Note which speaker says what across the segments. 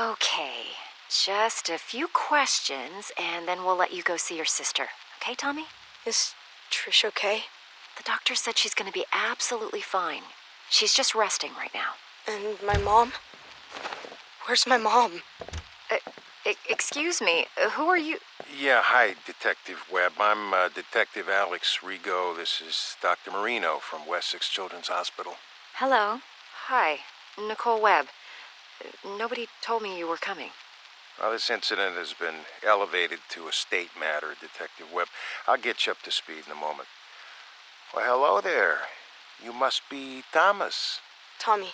Speaker 1: Okay, just a few questions, and then we'll let you go see your sister. Okay, Tommy?
Speaker 2: Is Trish okay?
Speaker 1: The doctor said she's gonna be absolutely fine. She's just resting right now.
Speaker 2: And my mom? Where's my mom?
Speaker 1: Excuse me, who are you?
Speaker 3: Yeah, hi, Detective Webb. I'm Detective Alex Rigo. This is Dr. Marino from Wessex Children's Hospital.
Speaker 1: Hello. Hi, Nicole Webb. Nobody told me you were coming.
Speaker 3: Well, this incident has been elevated to a state matter, Detective Webb. I'll get you up to speed in a moment. Well, hello there. You must be Thomas.
Speaker 2: Tommy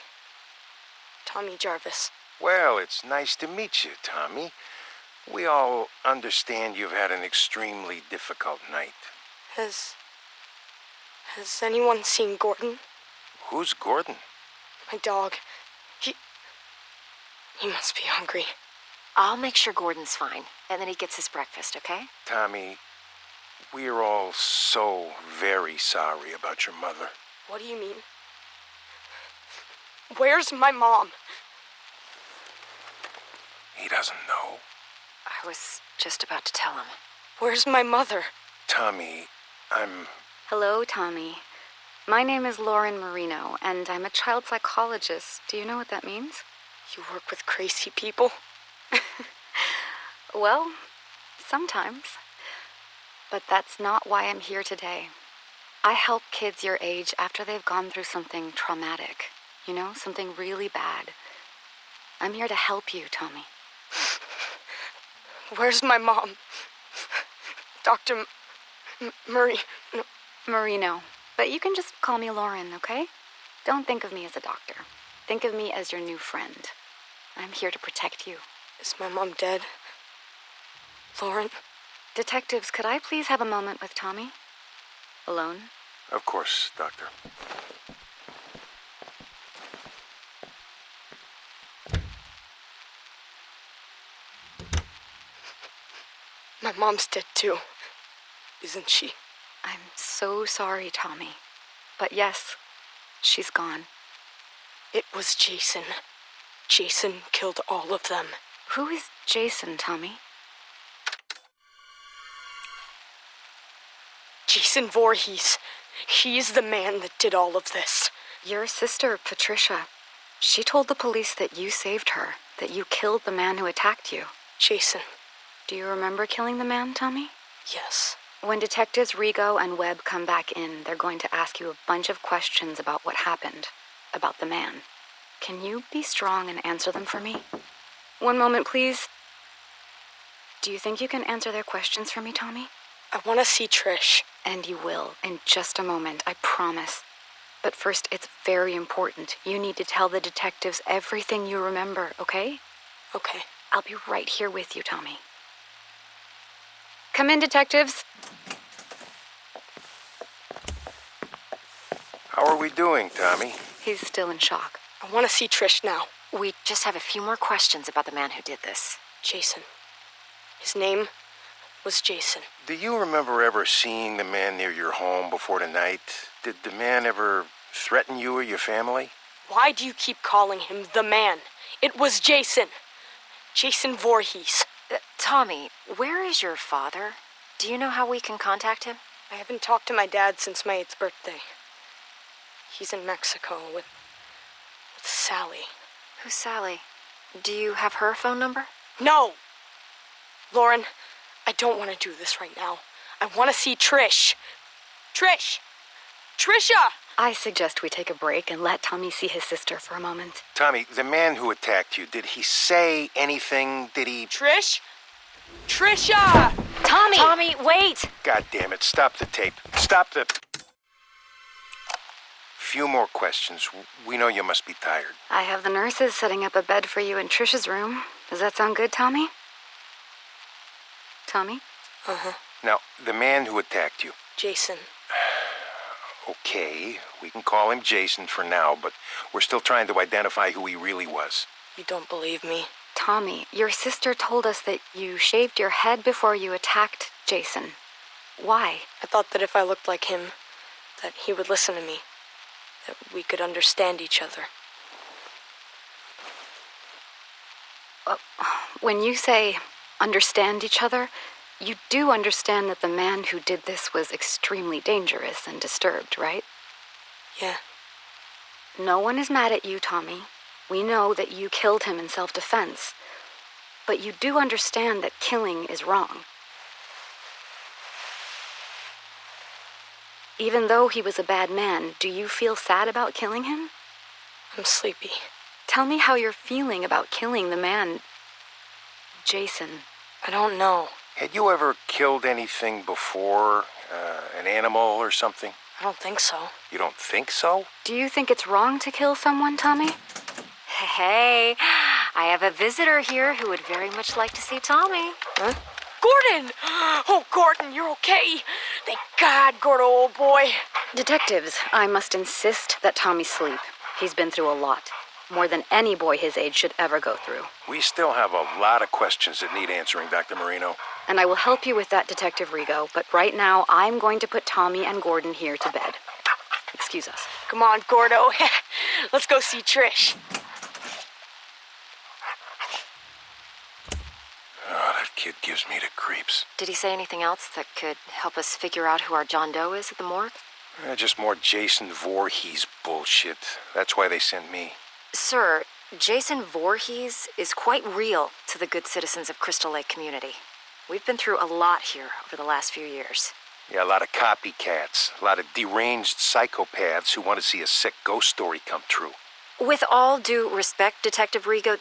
Speaker 2: Jarvis.
Speaker 3: Well, it's nice to meet you, Tommy. We all understand you've had an extremely difficult night.
Speaker 2: Has anyone seen Gordon?
Speaker 3: Who's Gordon?
Speaker 2: My dog. He must be hungry.
Speaker 1: I'll make sure Gordon's fine, and then he gets his breakfast, okay?
Speaker 3: Tommy, we're all so very sorry about your mother.
Speaker 2: What do you mean? Where's my mom?
Speaker 3: He doesn't know.
Speaker 1: I was just about to tell him.
Speaker 2: Where's my mother?
Speaker 3: Tommy,
Speaker 4: Hello, Tommy. My name is Lauren Marino, and I'm a child psychologist. Do you know what that means?
Speaker 2: You work with crazy people?
Speaker 4: Well, sometimes. But that's not why I'm here today. I help kids your age after they've gone through something traumatic. You know, something really bad. I'm here to help you, Tommy.
Speaker 2: Where's my mom? Dr.
Speaker 4: Marino. But you can just call me Lauren, okay? Don't think of me as a doctor. Think of me as your new friend. I'm here to protect you.
Speaker 2: Is my mom dead? Lauren?
Speaker 4: Detectives, could I please have a moment with Tommy? Alone?
Speaker 3: of course, Doctor.
Speaker 2: My mom's dead too, isn't she?
Speaker 4: I'm so sorry, Tommy. But yes, she's gone.
Speaker 2: It was Jason. Jason killed all of them.
Speaker 4: Who is Jason, Tommy?
Speaker 2: Jason Voorhees. He's the man that did all of this.
Speaker 4: Your sister, Patricia. She told the police that you saved her, that you killed the man who attacked you.
Speaker 2: Jason.
Speaker 4: Do you remember killing the man, Tommy?
Speaker 2: Yes.
Speaker 4: When Detectives Rigo and Webb come back in, they're going to ask you a bunch of questions about what happened, about the man. Can you be strong and answer them for me? One moment, please. Do you think you can answer their questions for me, Tommy?
Speaker 2: I want to see Trish.
Speaker 4: And you will, in just a moment, I promise. But first, it's very important. You need to tell the detectives everything you remember, okay?
Speaker 2: Okay.
Speaker 4: I'll be right here with you, Tommy. Come in, detectives.
Speaker 3: How are we doing, Tommy?
Speaker 4: He's still in shock.
Speaker 2: I want to see Trish now.
Speaker 1: We just have a few more questions about the man who did this.
Speaker 2: Jason. His name was Jason.
Speaker 3: Do you remember ever seeing the man near your home before the night? Did the man ever threaten you or your family?
Speaker 2: Why do you keep calling him the man? It was Jason. Jason Voorhees.
Speaker 1: Tommy, where is your father? Do you know how we can contact him?
Speaker 2: I haven't talked to my dad since my 8th birthday. He's in Mexico with Sally.
Speaker 1: Who's Sally? Do you have her phone number?
Speaker 2: No! Lauren, I don't want to do this right now. I want to see Trish. Trish! Trisha!
Speaker 4: I suggest we take a break and let Tommy see his sister for a moment.
Speaker 3: Tommy, the man who attacked you, did he say anything? Did he...
Speaker 2: Trish? Trisha!
Speaker 1: Tommy! Tommy, wait!
Speaker 3: God damn it, stop the tape. Stop the... Few more questions. We know you must be tired.
Speaker 4: I have the nurses setting up a bed for you in Trish's room. Does that sound good, Tommy? Tommy?
Speaker 2: Uh-huh.
Speaker 3: Now, the man who attacked you.
Speaker 2: Jason.
Speaker 3: Okay, we can call him Jason for now, but we're still trying to identify who he really was.
Speaker 2: You don't believe me?
Speaker 4: Tommy, your sister told us that you shaved your head before you attacked Jason. Why?
Speaker 2: I thought that if I looked like him, that he would listen to me. That we could understand each other.
Speaker 4: When you say understand each other, you do understand that the man who did this was extremely dangerous and disturbed, right?
Speaker 2: Yeah.
Speaker 4: No one is mad at you, Tommy. We know that you killed him in self-defense. But you do understand that killing is wrong. Even though he was a bad man, do you feel sad about killing him?
Speaker 2: I'm sleepy.
Speaker 4: Tell me how you're feeling about killing the man, Jason.
Speaker 2: I don't know.
Speaker 3: Had you ever killed anything before? An animal or something?
Speaker 2: I don't think so.
Speaker 3: You don't think so?
Speaker 4: Do you think it's wrong to kill someone, Tommy?
Speaker 1: Hey, I have a visitor here who would very much like to see Tommy.
Speaker 2: Huh? Gordon! Oh, Gordon, you're okay. Thank God, Gordo, old boy.
Speaker 4: Detectives, I must insist that Tommy sleep. He's been through a lot. More than any boy his age should ever go through.
Speaker 3: We still have a lot of questions that need answering, Dr. Marino.
Speaker 4: And I will help you with that, Detective Rigo, but right now I'm going to put Tommy and Gordon here to bed. Excuse us.
Speaker 2: Come on, Gordo. Let's go see Trish.
Speaker 3: Oh, that kid gives me the creeps.
Speaker 1: Did he say anything else that could help us figure out who our John Doe is at the morgue?
Speaker 3: Just more Jason Voorhees bullshit. That's why they sent me.
Speaker 1: Sir, Jason Voorhees is quite real to the good citizens of Crystal Lake community. We've been through a lot here over the last few years.
Speaker 3: Yeah, a lot of copycats. A lot of deranged psychopaths who want to see a sick ghost story come true.
Speaker 1: With all due respect, Detective Rigo,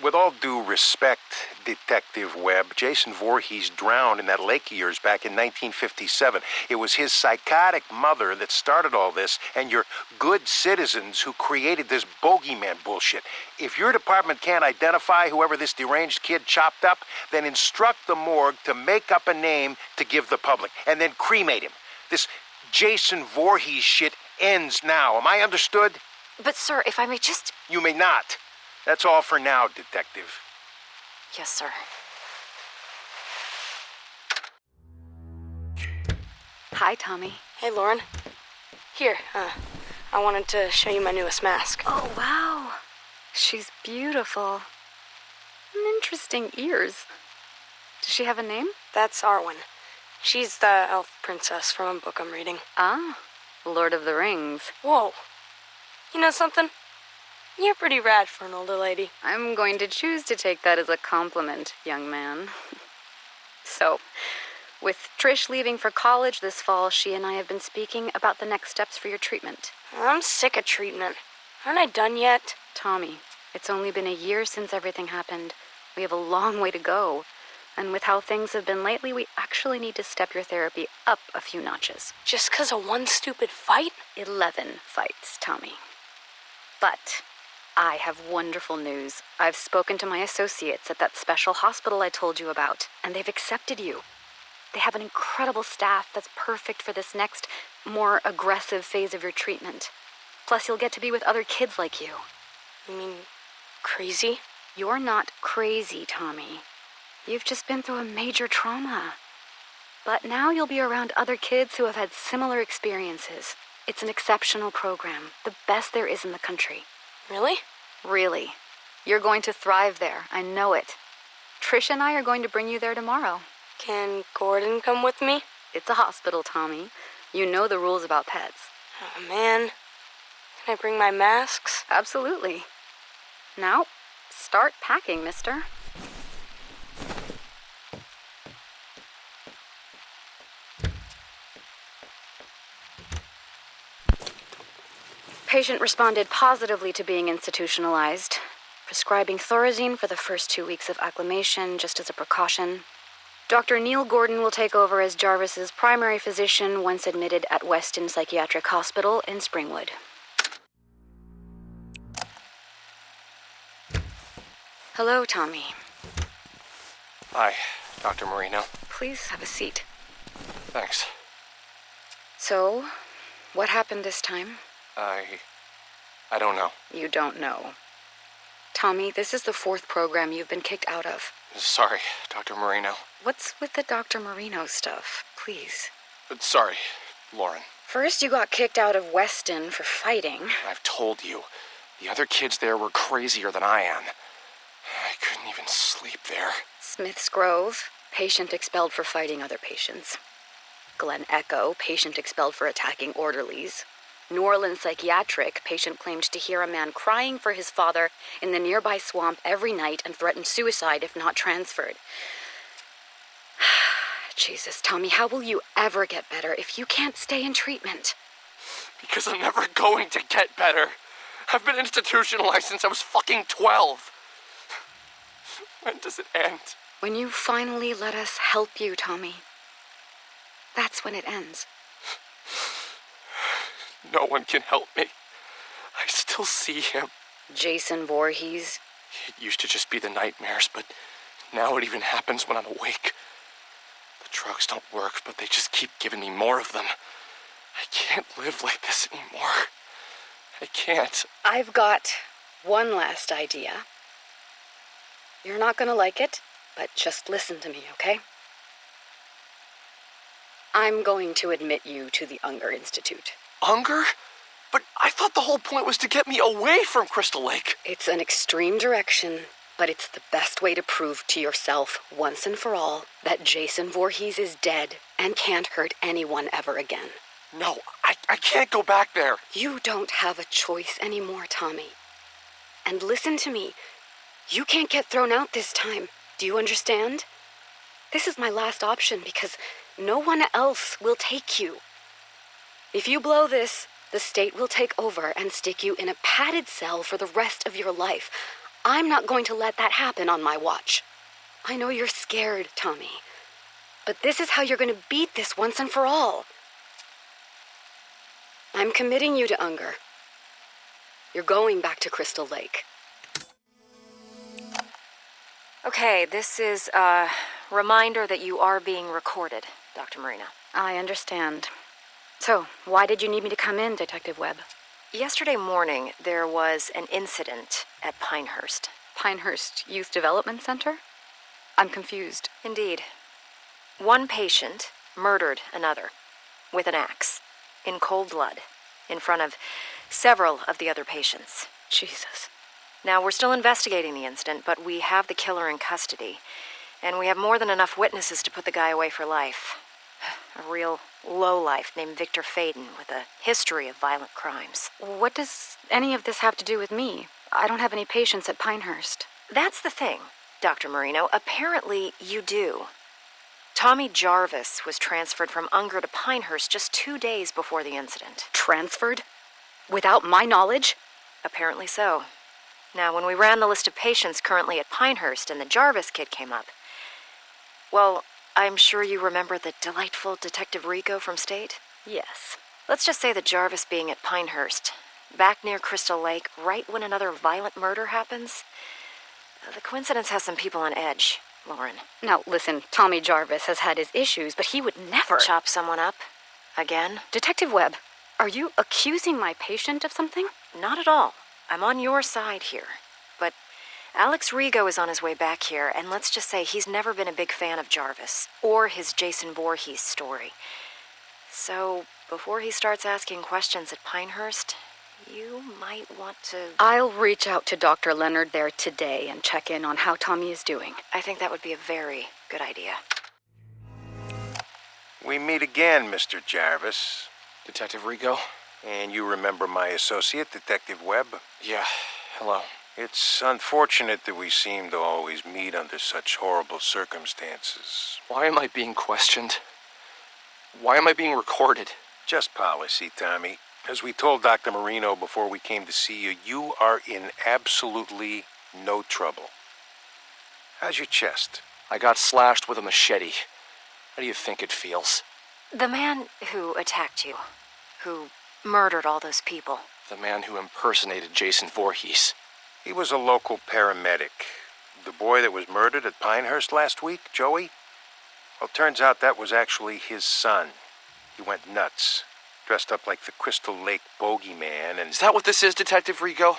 Speaker 3: With all due respect, Detective Webb, Jason Voorhees drowned in that lake of yours back in 1957. It was his psychotic mother that started all this, and your good citizens who created this bogeyman bullshit. If your department can't identify whoever this deranged kid chopped up, then instruct the morgue to make up a name to give the public, and then cremate him. This Jason Voorhees shit ends now. Am I understood?
Speaker 1: But sir, if I may just...
Speaker 3: You may not. That's all for now, Detective.
Speaker 1: Yes, sir.
Speaker 4: Hi, Tommy.
Speaker 2: Hey, Lauren. Here, I wanted to show you my newest mask.
Speaker 4: Oh, wow. She's beautiful. Interesting ears. Does she have a name?
Speaker 2: That's Arwen. She's the elf princess from a book I'm reading.
Speaker 4: Ah, Lord of the Rings.
Speaker 2: Whoa. You know something? You're pretty rad for an older lady.
Speaker 4: I'm going to choose to take that as a compliment, young man. So, with Trish leaving for college this fall, she and I have been speaking about the next steps for your treatment.
Speaker 2: I'm sick of treatment. Aren't I done yet?
Speaker 4: Tommy, it's only been a year since everything happened. We have a long way to go. And with how things have been lately, we actually need to step your therapy up a few notches.
Speaker 2: Just 'cause of one stupid fight?
Speaker 4: 11 fights, Tommy. But I have wonderful news. I've spoken to my associates at that special hospital I told you about, and they've accepted you. They have an incredible staff that's perfect for this next, more aggressive phase of your treatment. Plus, you'll get to be with other kids like you.
Speaker 2: You mean crazy?
Speaker 4: You're not crazy, Tommy. You've just been through a major trauma. But now you'll be around other kids who have had similar experiences. It's an exceptional program, the best there is in the country.
Speaker 2: Really?
Speaker 4: Really. You're going to thrive there, I know it. Trish and I are going to bring you there tomorrow.
Speaker 2: Can Gordon come with me?
Speaker 4: It's a hospital, Tommy. You know the rules about pets.
Speaker 2: Oh, man. Can I bring my masks?
Speaker 4: Absolutely. Now, start packing, mister. Patient responded positively to being institutionalized, prescribing Thorazine for the first 2 weeks of acclimation just as a precaution. Dr. Neil Gordon will take over as Jarvis's primary physician once admitted at Weston Psychiatric Hospital in Springwood. Hello, Tommy.
Speaker 5: Hi, Dr. Marino.
Speaker 4: Please have a seat.
Speaker 5: Thanks.
Speaker 4: So, what happened this time?
Speaker 5: I don't know.
Speaker 4: You don't know. Tommy, this is the 4th program you've been kicked out of.
Speaker 5: Sorry, Dr. Marino.
Speaker 4: What's with the Dr. Marino stuff? Please.
Speaker 5: Sorry, Lauren.
Speaker 4: First, you got kicked out of Weston for fighting.
Speaker 5: I've told you, the other kids there were crazier than I am. I couldn't even sleep there.
Speaker 4: Smith's Grove, patient expelled for fighting other patients. Glen Echo, patient expelled for attacking orderlies. New Orleans Psychiatric, patient claimed to hear a man crying for his father in the nearby swamp every night and threatened suicide if not transferred. Jesus, Tommy, how will you ever get better if you can't stay in treatment?
Speaker 5: Because I'm never going to get better. I've been institutionalized since I was fucking 12. When does it end?
Speaker 4: When you finally let us help you, Tommy. That's when it ends.
Speaker 5: No one can help me. I still see him.
Speaker 4: Jason Voorhees.
Speaker 5: It used to just be the nightmares, but now it even happens when I'm awake. The drugs don't work, but they just keep giving me more of them. I can't live like this anymore. I can't.
Speaker 4: I've got one last idea. You're not gonna like it, but just listen to me, okay? I'm going to admit you to the Unger Institute.
Speaker 5: Unger? But I thought the whole point was to get me away from Crystal Lake.
Speaker 4: It's an extreme direction, but it's the best way to prove to yourself, once and for all, that Jason Voorhees is dead and can't hurt anyone ever again.
Speaker 5: No, I can't go back there.
Speaker 4: You don't have a choice anymore, Tommy. And listen to me. You can't get thrown out this time. Do you understand? This is my last option because no one else will take you. If you blow this, the state will take over and stick you in a padded cell for the rest of your life. I'm not going to let that happen on my watch. I know you're scared, Tommy. But this is how you're going to beat this once and for all. I'm committing you to Unger. You're going back to Crystal Lake.
Speaker 1: Okay, this is a reminder that you are being recorded, Dr. Marino.
Speaker 4: I understand. So, why did you need me to come in, Detective Webb?
Speaker 1: Yesterday morning, there was an incident at Pinehurst.
Speaker 4: Pinehurst Youth Development Center? I'm confused.
Speaker 1: Indeed. One patient murdered another with an axe, in cold blood, in front of several of the other patients.
Speaker 4: Jesus.
Speaker 1: Now, we're still investigating the incident, but we have the killer in custody, and we have more than enough witnesses to put the guy away for life. A real lowlife named Victor Faden with a history of violent crimes.
Speaker 4: What does any of this have to do with me? I don't have any patients at Pinehurst.
Speaker 1: That's the thing, Dr. Marino. Apparently, you do. Tommy Jarvis was transferred from Unger to Pinehurst just 2 days before the incident.
Speaker 4: Transferred? Without my knowledge?
Speaker 1: Apparently so. Now, when we ran the list of patients currently at Pinehurst and the Jarvis kid came up, well, I'm sure you remember the delightful Detective Rico from State?
Speaker 4: Yes.
Speaker 1: Let's just say that Jarvis being at Pinehurst, back near Crystal Lake, right when another violent murder happens. The coincidence has some people on edge, Lauren.
Speaker 4: Now, listen, Tommy Jarvis has had his issues, but he would never...
Speaker 1: Chop someone up? Again?
Speaker 4: Detective Webb, are you accusing my patient of something?
Speaker 1: Not at all. I'm on your side here. But Alex Rigo is on his way back here, and let's just say he's never been a big fan of Jarvis, or his Jason Voorhees story. So, before he starts asking questions at Pinehurst, you might want to...
Speaker 4: I'll reach out to Dr. Leonard there today and check in on how Tommy is doing.
Speaker 1: I think that would be a very good idea.
Speaker 3: We meet again, Mr. Jarvis.
Speaker 5: Detective Rico?
Speaker 3: And you remember my associate, Detective Webb?
Speaker 5: Yeah, hello.
Speaker 3: It's unfortunate that we seem to always meet under such horrible circumstances.
Speaker 5: Why am I being questioned? Why am I being recorded?
Speaker 3: Just policy, Tommy. As we told Dr. Marino before we came to see you, you are in absolutely no trouble. How's your chest?
Speaker 5: I got slashed with a machete. How do you think it feels?
Speaker 1: The man who attacked you, who murdered all those people.
Speaker 5: The man who impersonated Jason Voorhees.
Speaker 3: He was a local paramedic. The boy that was murdered at Pinehurst last week, Joey? Well, turns out that was actually his son. He went nuts. Dressed up like the Crystal Lake bogeyman and...
Speaker 5: Is that what this is, Detective Rico?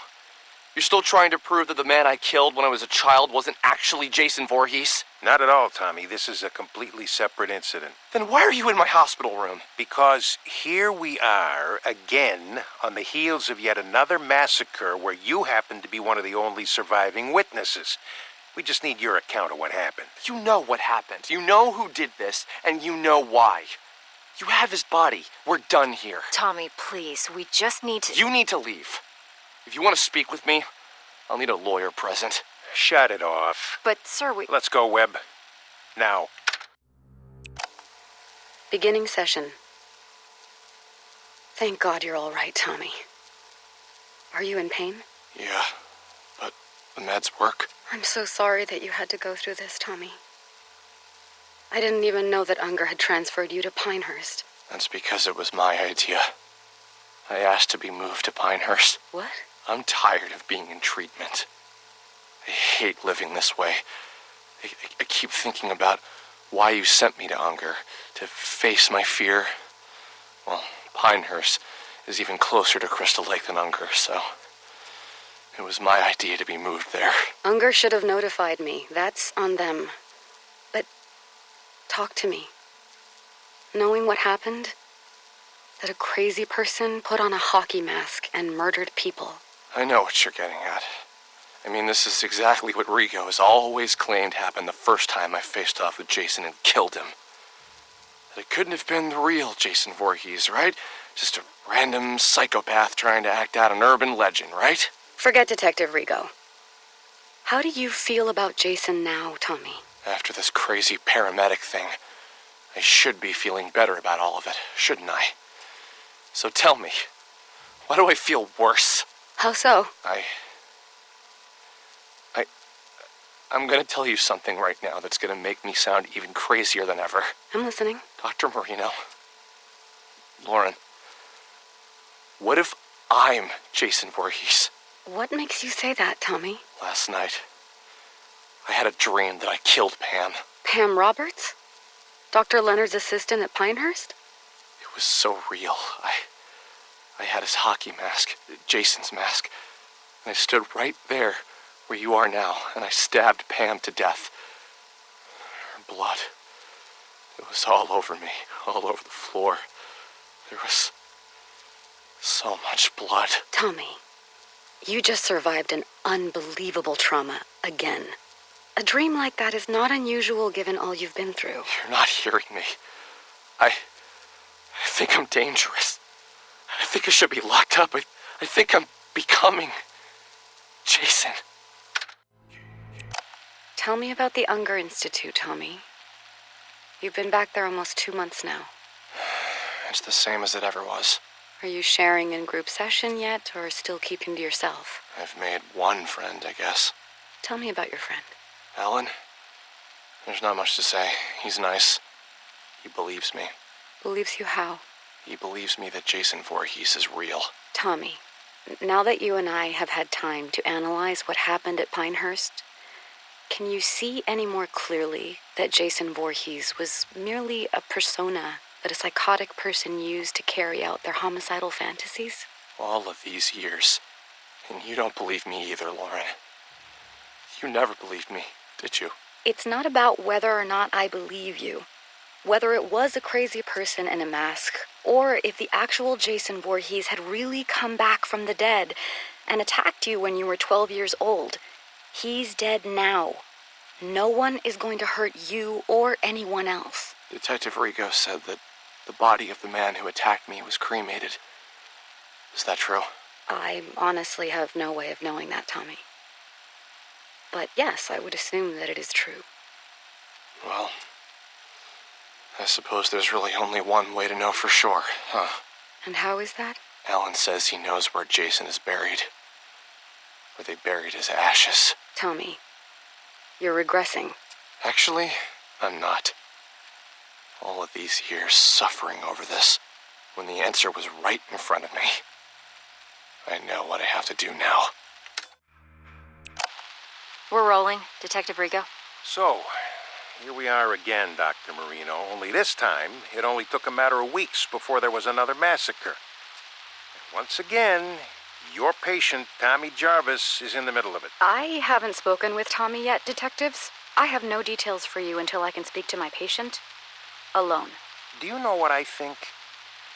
Speaker 5: You're still trying to prove that the man I killed when I was a child wasn't actually Jason Voorhees?
Speaker 3: Not at all, Tommy. This is a completely separate incident.
Speaker 5: Then why are you in my hospital room?
Speaker 3: Because here we are, again, on the heels of yet another massacre where you happen to be one of the only surviving witnesses. We just need your account of what happened.
Speaker 5: You know what happened. You know who did this, and you know why. You have his body. We're done here.
Speaker 1: Tommy, please, we just need to...
Speaker 5: You need to leave. If you want to speak with me, I'll need a lawyer present.
Speaker 3: Shut it off.
Speaker 1: But, sir, we...
Speaker 3: Let's go, Webb. Now.
Speaker 4: Beginning session. Thank God you're all right, Tommy. Are you in pain?
Speaker 5: Yeah, but the meds work.
Speaker 4: I'm so sorry that you had to go through this, Tommy. I didn't even know that Unger had transferred you to Pinehurst.
Speaker 5: That's because it was my idea. I asked to be moved to Pinehurst.
Speaker 4: What?
Speaker 5: I'm tired of being in treatment. I hate living this way. I keep thinking about why you sent me to Unger, to face my fear. Well, Pinehurst is even closer to Crystal Lake than Unger, so it was my idea to be moved there.
Speaker 4: Unger should have notified me. That's on them. But talk to me. Knowing what happened, that a crazy person put on a hockey mask and murdered people.
Speaker 5: I know what you're getting at. I mean, this is exactly what Rigo has always claimed happened the first time I faced off with Jason and killed him. That it couldn't have been the real Jason Voorhees, right? Just a random psychopath trying to act out an urban legend, right?
Speaker 4: Forget Detective Rigo. How do you feel about Jason now, Tommy?
Speaker 5: After this crazy paramedic thing, I should be feeling better about all of it, shouldn't I? So tell me, why do I feel worse?
Speaker 4: How so?
Speaker 5: I'm gonna tell you something right now that's gonna make me sound even crazier than ever.
Speaker 4: I'm listening.
Speaker 5: Dr. Marino, Lauren, what if I'm Jason Voorhees?
Speaker 4: What makes you say that, Tommy?
Speaker 5: Last night, I had a dream that I killed Pam.
Speaker 4: Pam Roberts? Dr. Leonard's assistant at Pinehurst?
Speaker 5: It was so real. I had his hockey mask, Jason's mask, and I stood right there where you are now, and I stabbed Pam to death. Her blood, it was all over me, all over the floor. There was so much blood.
Speaker 4: Tommy, you just survived an unbelievable trauma again. A dream like that is not unusual given all you've been through.
Speaker 5: You're not hearing me. I think I'm dangerous. I think I should be locked up. I think I'm becoming Jason.
Speaker 4: Tell me about the Unger Institute, Tommy. You've been back there almost 2 months now.
Speaker 5: It's the same as it ever was.
Speaker 4: Are you sharing in group session yet, or still keeping to yourself?
Speaker 5: I've made one friend, I guess.
Speaker 4: Tell me about your friend.
Speaker 5: Alan? There's not much to say. He's nice. He believes me.
Speaker 4: Believes you how?
Speaker 5: He believes me that Jason Voorhees is real.
Speaker 4: Tommy, now that you and I have had time to analyze what happened at Pinehurst, can you see any more clearly that Jason Voorhees was merely a persona that a psychotic person used to carry out their homicidal fantasies?
Speaker 5: All of these years. And you don't believe me either, Lauren. You never believed me, did you?
Speaker 4: It's not about whether or not I believe you. Whether it was a crazy person in a mask, or if the actual Jason Voorhees had really come back from the dead and attacked you when you were 12 years old. He's dead now. No one is going to hurt you or anyone else.
Speaker 5: Detective Rigo said that the body of the man who attacked me was cremated. Is that true?
Speaker 4: I honestly have no way of knowing that, Tommy. But yes, I would assume that it is true.
Speaker 5: Well, I suppose there's really only one way to know for sure, huh?
Speaker 4: And how is that?
Speaker 5: Alan says he knows where Jason is buried. Where they buried his ashes.
Speaker 4: Tommy, you're regressing.
Speaker 5: Actually, I'm not. All of these years suffering over this, when the answer was right in front of me. I know what I have to do now.
Speaker 1: We're rolling, Detective Rigo.
Speaker 3: So, here we are again, Dr. Marino. Only this time, it only took a matter of weeks before there was another massacre. And once again, your patient, Tommy Jarvis, is in the middle of it.
Speaker 4: I haven't spoken with Tommy yet, detectives. I have no details for you until I can speak to my patient alone.
Speaker 3: Do you know what I think?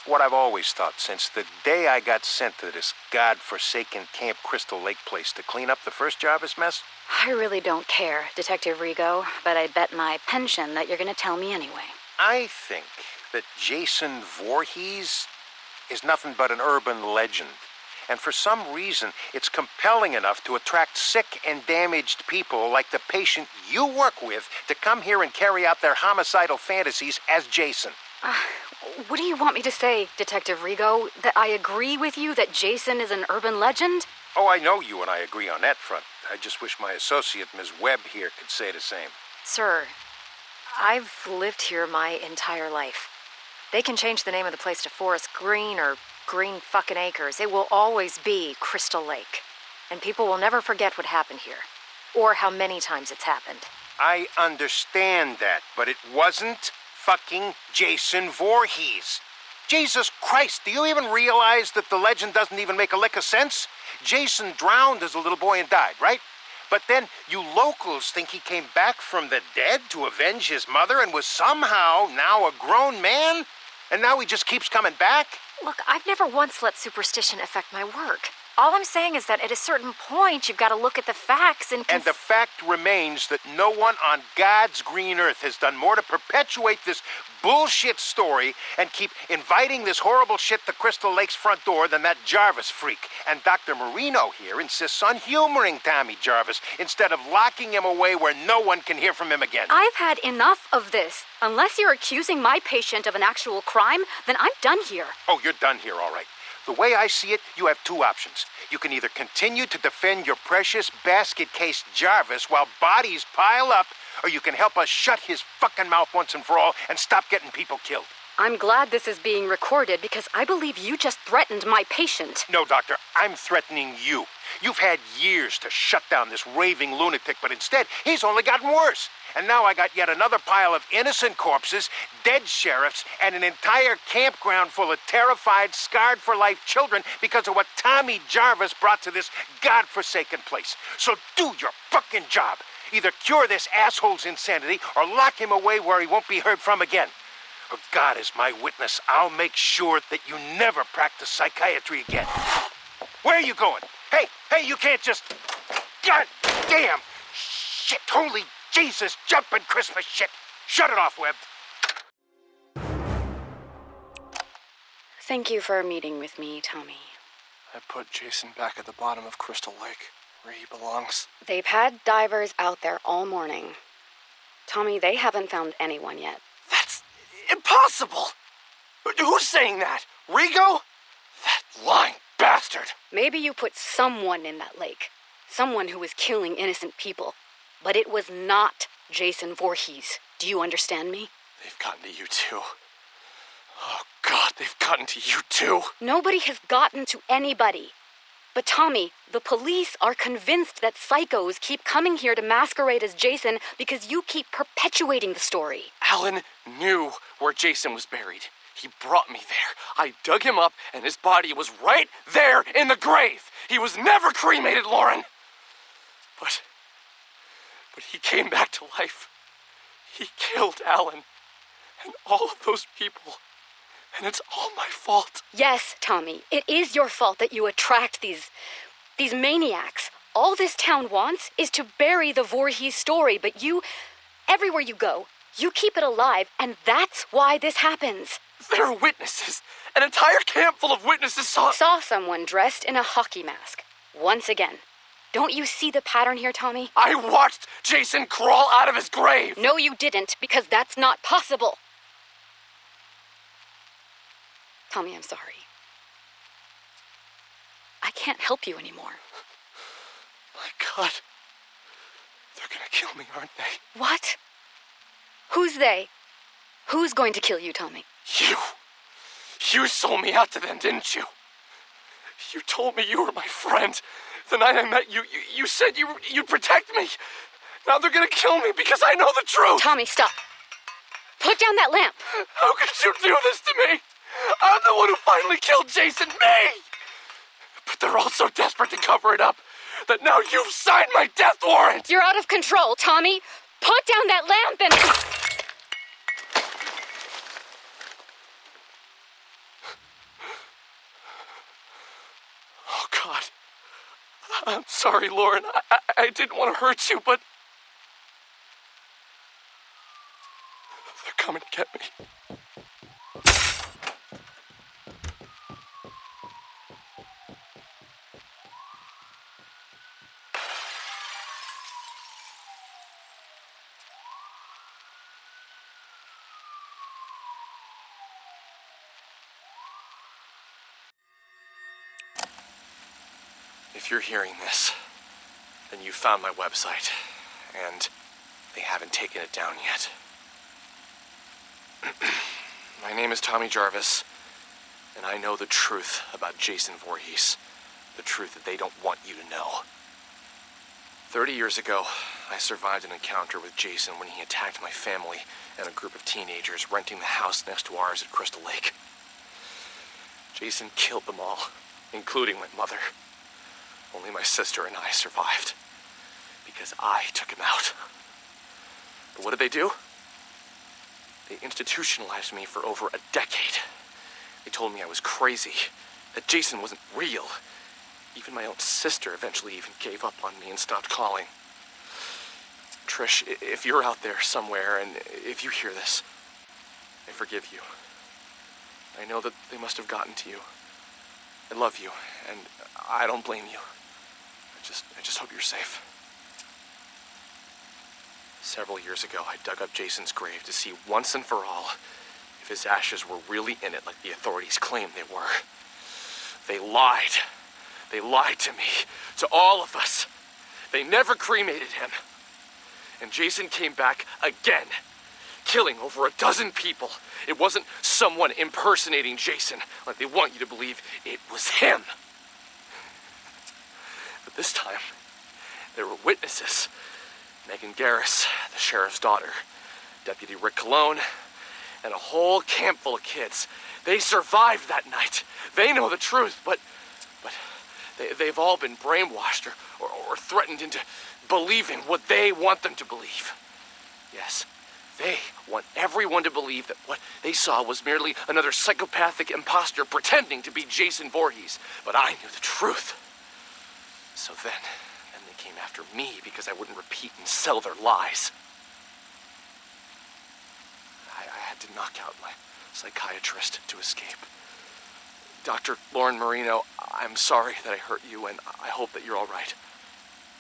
Speaker 3: what I've always thought since the day I got sent to this godforsaken Camp Crystal Lake place to clean up the first Jarvis mess.
Speaker 4: I really don't care, Detective Rigo, but I bet my pension that you're gonna tell me anyway.
Speaker 3: I think that Jason Voorhees is nothing but an urban legend. And for some reason, it's compelling enough to attract sick and damaged people like the patient you work with to come here and carry out their homicidal fantasies as Jason.
Speaker 4: What do you want me to say, Detective Rigo? That I agree with you that Jason is an urban legend?
Speaker 3: Oh, I know you and I agree on that front. I just wish my associate, Ms. Webb, here could say the same.
Speaker 1: Sir, I've lived here my entire life. They can change the name of the place to Forest Green or Green fucking Acres. It will always be Crystal Lake. And people will never forget what happened here. Or how many times it's happened.
Speaker 3: I understand that, but it wasn't fucking Jason Voorhees. Jesus Christ, do you even realize that the legend doesn't even make a lick of sense? Jason drowned as a little boy and died, right? But then you locals think he came back from the dead to avenge his mother and was somehow now a grown man? And now he just keeps coming back?
Speaker 1: Look, I've never once let superstition affect my work. All I'm saying is that at a certain point, you've got to look at the facts and...
Speaker 3: And the fact remains that no one on God's green earth has done more to perpetuate this bullshit story and keep inviting this horrible shit to Crystal Lake's front door than that Jarvis freak. And Dr. Marino here insists on humoring Tommy Jarvis instead of locking him away where no one can hear from him again.
Speaker 4: I've had enough of this. Unless you're accusing my patient of an actual crime, then I'm done here.
Speaker 3: Oh, you're done here, all right. The way I see it, you have two options. You can either continue to defend your precious basket case Jarvis while bodies pile up, or you can help us shut his fucking mouth once and for all and stop getting people killed.
Speaker 4: I'm glad this is being recorded because I believe you just threatened my patient.
Speaker 3: No, Doctor, I'm threatening you. You've had years to shut down this raving lunatic, but instead, he's only gotten worse. And now I got yet another pile of innocent corpses, dead sheriffs, and an entire campground full of terrified, scarred-for-life children because of what Tommy Jarvis brought to this godforsaken place. So do your fucking job. Either cure this asshole's insanity or lock him away where he won't be heard from again. Or God is my witness, I'll make sure that you never practice psychiatry again. Where are you going? Hey, you can't just... God damn! Shit, holy Jesus, jumping Christmas shit! Shut it off, Webb.
Speaker 4: Thank you for meeting with me, Tommy.
Speaker 5: I put Jason back at the bottom of Crystal Lake, where he belongs.
Speaker 4: They've had divers out there all morning. Tommy, they haven't found anyone yet.
Speaker 5: That's impossible! Who's saying that? Rigo? That lying bastard!
Speaker 4: Maybe you put someone in that lake. Someone who was killing innocent people. But it was not Jason Voorhees. Do you understand me?
Speaker 5: They've gotten to you too. Oh, God, they've gotten to you too.
Speaker 4: Nobody has gotten to anybody. But Tommy, the police are convinced that psychos keep coming here to masquerade as Jason because you keep perpetuating the story.
Speaker 5: Alan knew where Jason was buried. He brought me there. I dug him up, and his body was right there in the grave. He was never cremated, Lauren. But he came back to life. He killed Alan and all of those people. And it's all my fault.
Speaker 4: Yes, Tommy, it is your fault that you attract these maniacs. All this town wants is to bury the Voorhees story, but you, everywhere you go, you keep it alive, and that's why this happens.
Speaker 5: There are witnesses. An entire camp full of witnesses saw
Speaker 4: someone dressed in a hockey mask. Once again. Don't you see the pattern here, Tommy?
Speaker 5: I watched Jason crawl out of his grave.
Speaker 4: No, you didn't, because that's not possible. Tommy, I'm sorry. I can't help you anymore.
Speaker 5: My God. They're gonna kill me, aren't they?
Speaker 4: What? Who's they? Who's going to kill you, Tommy?
Speaker 5: You. You sold me out to them, didn't you? You told me you were my friend. The night I met you, you said you'd protect me. Now they're gonna kill me because I know the truth.
Speaker 4: Tommy, stop. Put down that lamp.
Speaker 5: How could you do this to me? I'm the one who finally killed Jason, me! But they're all so desperate to cover it up that now you've signed my death warrant!
Speaker 4: You're out of control, Tommy. Put down that lamp and...
Speaker 5: God. I'm sorry, Lauren. I didn't want to hurt you, but... they're coming to get me. If you're hearing this, then you found my website, and they haven't taken it down yet. My name is Tommy Jarvis, and I know the truth about Jason Voorhees. The truth that they don't want you to know. 30 years ago, I survived an encounter with Jason when he attacked my family and a group of teenagers renting the house next to ours at Crystal Lake. Jason killed them all, including my mother. Only my sister and I survived, because I took him out. But what did they do? They institutionalized me for over a decade. They told me I was crazy, that Jason wasn't real. Even my own sister eventually even gave up on me and stopped calling. Trish, if you're out there somewhere, and if you hear this, I forgive you. I know that they must have gotten to you. I love you, and I don't blame you. I just hope you're safe. Several years ago, I dug up Jason's grave to see once and for all if his ashes were really in it like the authorities claimed they were. They lied. They lied to me, to all of us. They never cremated him. And Jason came back again, killing over 12 people. It wasn't someone impersonating Jason like they want you to believe. It was him. But this time, there were witnesses. Megan Garris, the sheriff's daughter, Deputy Rick Cologne, and a whole camp full of kids. They survived that night. They know the truth, but they've all been brainwashed or threatened into believing what they want them to believe. Yes, they want everyone to believe that what they saw was merely another psychopathic imposter pretending to be Jason Voorhees. But I knew the truth. So then they came after me because I wouldn't repeat and sell their lies. I had to knock out my psychiatrist to escape. Dr. Lauren Marino, I'm sorry that I hurt you, and I hope that you're all right.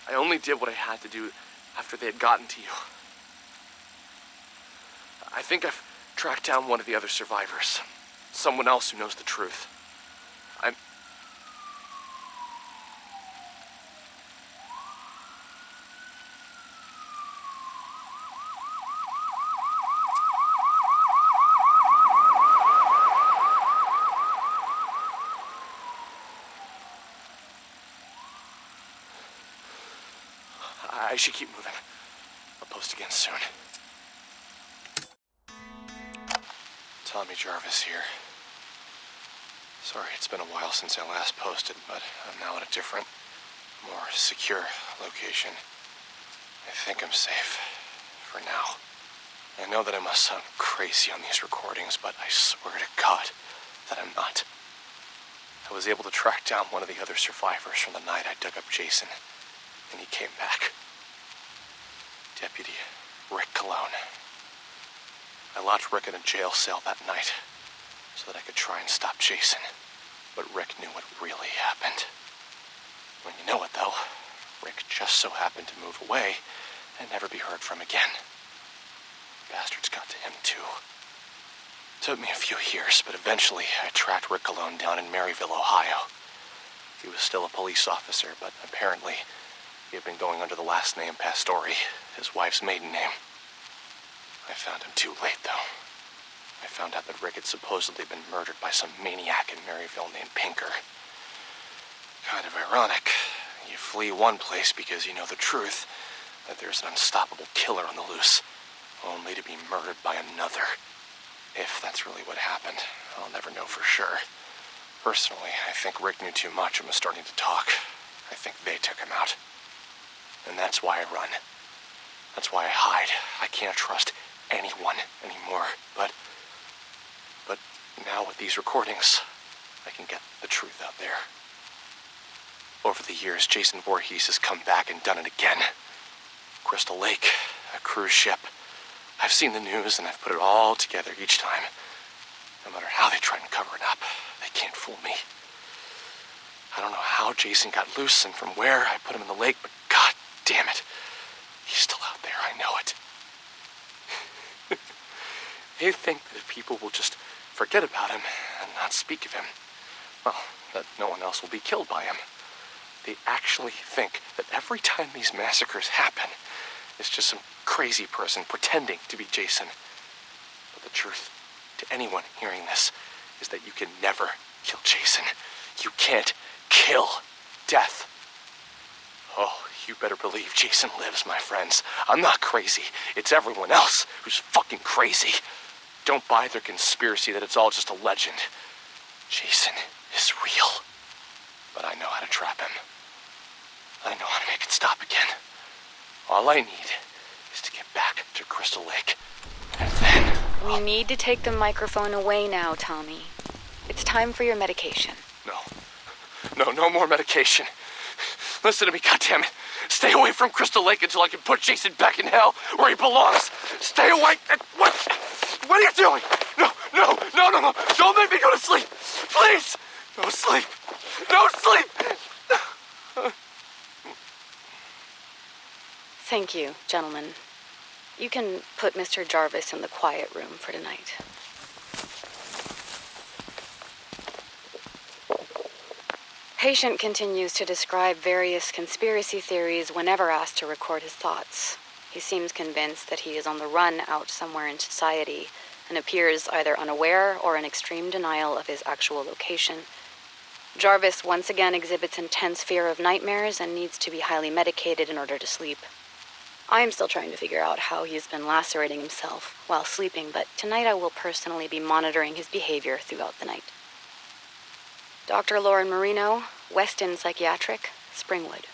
Speaker 5: I only did what I had to do after they had gotten to you. I think I've tracked down one of the other survivors. Someone else who knows the truth. I should keep moving. I'll post again soon. Tommy Jarvis here. Sorry, it's been a while since I last posted, but I'm now at a different, more secure location. I think I'm safe. For now. I know that I must sound crazy on these recordings, but I swear to God that I'm not. I was able to track down one of the other survivors from the night I dug up Jason, and he came back. Deputy Rick Cologne. I locked Rick in a jail cell that night so that I could try and stop Jason. But Rick knew what really happened. When you know it, though, Rick just so happened to move away and never be heard from again. Bastards got to him, too. Took me a few years, but eventually I tracked Rick Cologne down in Maryville, Ohio. He was still a police officer, but apparently he had been going under the last name Pastore, his wife's maiden name. I found him too late, though. I found out that Rick had supposedly been murdered by some maniac in Maryville named Pinker. Kind of ironic. You flee one place because you know the truth, that there's an unstoppable killer on the loose, only to be murdered by another. If that's really what happened, I'll never know for sure. Personally, I think Rick knew too much and was starting to talk. I think they took him out. And that's why I run. That's why I hide. I can't trust anyone anymore. But now with these recordings, I can get the truth out there. Over the years, Jason Voorhees has come back and done it again. Crystal Lake, a cruise ship. I've seen the news and I've put it all together each time. No matter how they try and cover it up, they can't fool me. I don't know how Jason got loose and from where I put him in the lake, but god damn it. He's still out there, I know it. They think that if people will just forget about him and not speak of him, well, that no one else will be killed by him. They actually think that every time these massacres happen, it's just some crazy person pretending to be Jason. But the truth, to anyone hearing this, is that you can never kill Jason. You can't kill death. Oh, you better believe Jason lives, my friends. I'm not crazy. It's everyone else who's fucking crazy. Don't buy their conspiracy that it's all just a legend. Jason is real. But I know how to trap him. I know how to make it stop again. All I need is to get back to Crystal Lake. And then...
Speaker 4: We need to take the microphone away now, Tommy. It's time for your medication.
Speaker 5: No more medication. Listen to me, goddammit. Stay away from Crystal Lake until I can put Jason back in hell where he belongs. Stay away. What are you doing? No. Don't make me go to sleep. Please. No sleep. No sleep.
Speaker 4: Thank you, gentlemen. You can put Mr. Jarvis in the quiet room for tonight. Patient continues to describe various conspiracy theories whenever asked to record his thoughts. He seems convinced that he is on the run out somewhere in society and appears either unaware or in extreme denial of his actual location. Jarvis once again exhibits intense fear of nightmares and needs to be highly medicated in order to sleep. I am still trying to figure out how he's been lacerating himself while sleeping, but tonight I will personally be monitoring his behavior throughout the night. Dr. Lauren Marino, Weston Psychiatric, Springwood.